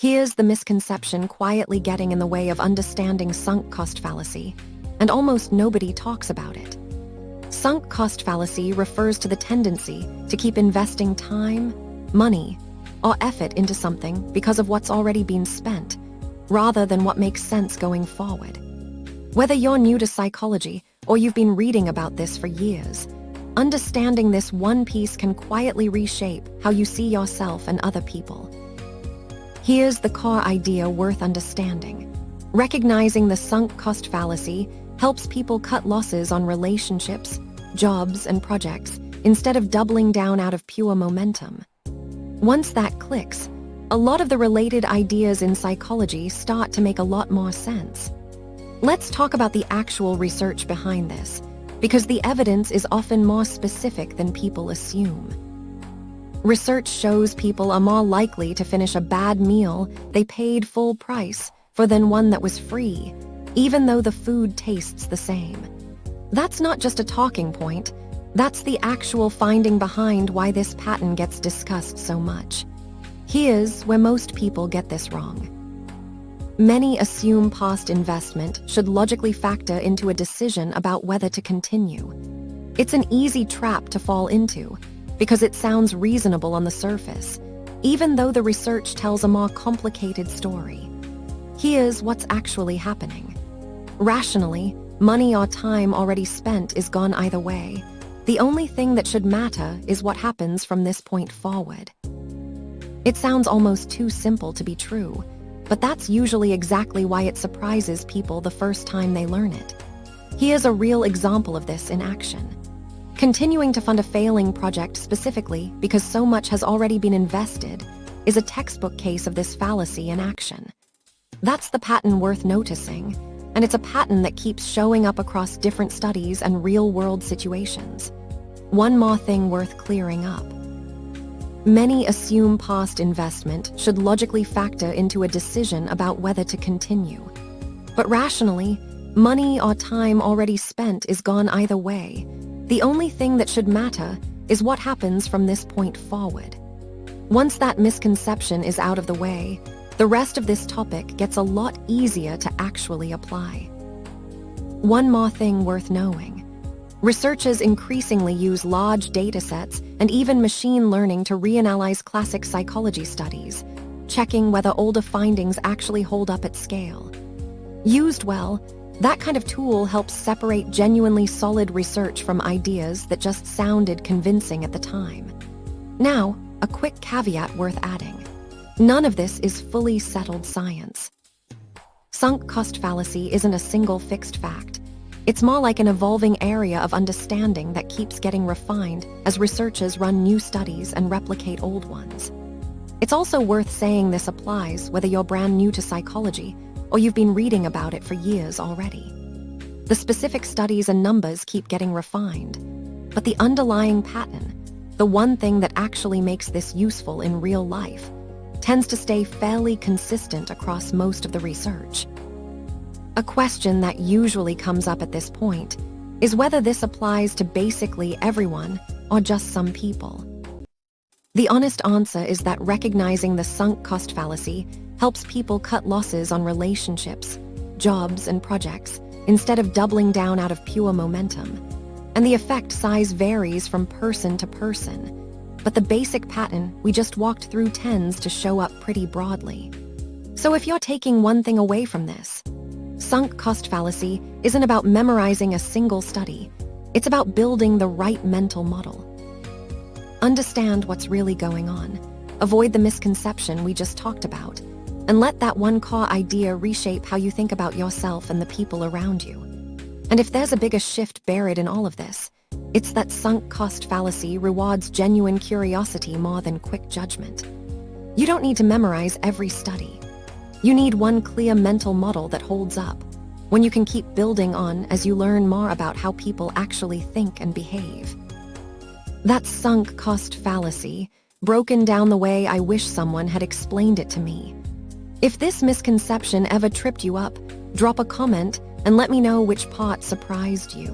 Here's the misconception quietly getting in the way of understanding sunk cost fallacy, and almost nobody talks about it. Sunk cost fallacy refers to the tendency to keep investing time, money, or effort into something because of what's already been spent, rather than what makes sense going forward. Whether you're new to psychology or you've been reading about this for years, understanding this one piece can quietly reshape how you see yourself and other people. Here's the core idea worth understanding. Recognizing the sunk cost fallacy helps people cut losses on relationships, jobs, and projects instead of doubling down out of pure momentum. Once that clicks, a lot of the related ideas in psychology start to make a lot more sense. Let's talk about the actual research behind this, because the evidence is often more specific than people assume. Research shows people are more likely to finish a bad meal they paid full price for than one that was free, even though the food tastes the same. That's not just a talking point, that's the actual finding behind why this pattern gets discussed so much. Here's where most people get this wrong. Many assume past investment should logically factor into a decision about whether to continue. It's an easy trap to fall into, because it sounds reasonable on the surface, even though the research tells a more complicated story. Here's what's actually happening. Rationally, money or time already spent is gone either way. The only thing that should matter is what happens from this point forward. It sounds almost too simple to be true, but that's usually exactly why it surprises people the first time they learn it. Here's a real example of this in action. Continuing to fund a failing project specifically because so much has already been invested is a textbook case of this fallacy in action. That's the pattern worth noticing, and it's a pattern that keeps showing up across different studies and real-world situations. One more thing worth clearing up. Many assume past investment should logically factor into a decision about whether to continue. But rationally, money or time already spent is gone either way. The only thing that should matter is what happens from this point forward. Once that misconception is out of the way, the rest of this topic gets a lot easier to actually apply. One more thing worth knowing. Researchers increasingly use large data sets and even machine learning to reanalyze classic psychology studies, checking whether older findings actually hold up at scale. Used well, that kind of tool helps separate genuinely solid research from ideas that just sounded convincing at the time. Now, a quick caveat worth adding. None of this is fully settled science. Sunk cost fallacy isn't a single fixed fact. It's more like an evolving area of understanding that keeps getting refined as researchers run new studies and replicate old ones. It's also worth saying this applies whether you're brand new to psychology or you've been reading about it for years already. The specific studies and numbers keep getting refined, but the underlying pattern, the one thing that actually makes this useful in real life, tends to stay fairly consistent across most of the research. A question that usually comes up at this point is whether this applies to basically everyone or just some people. The honest answer is that recognizing the sunk cost fallacy helps people cut losses on relationships, jobs, and projects instead of doubling down out of pure momentum. And the effect size varies from person to person, but the basic pattern we just walked through tends to show up pretty broadly. So if you're taking one thing away from this, sunk cost fallacy isn't about memorizing a single study. It's about building the right mental model. Understand what's really going on, avoid the misconception we just talked about, and let that one core idea reshape how you think about yourself and the people around you. And if there's a bigger shift buried in all of this, it's that sunk cost fallacy rewards genuine curiosity more than quick judgment. You don't need to memorize every study. You need one clear mental model that holds up, one you can keep building on as you learn more about how people actually think and behave. That sunk cost fallacy, broken down the way I wish someone had explained it to me. If this misconception ever tripped you up, drop a comment and let me know which part surprised you.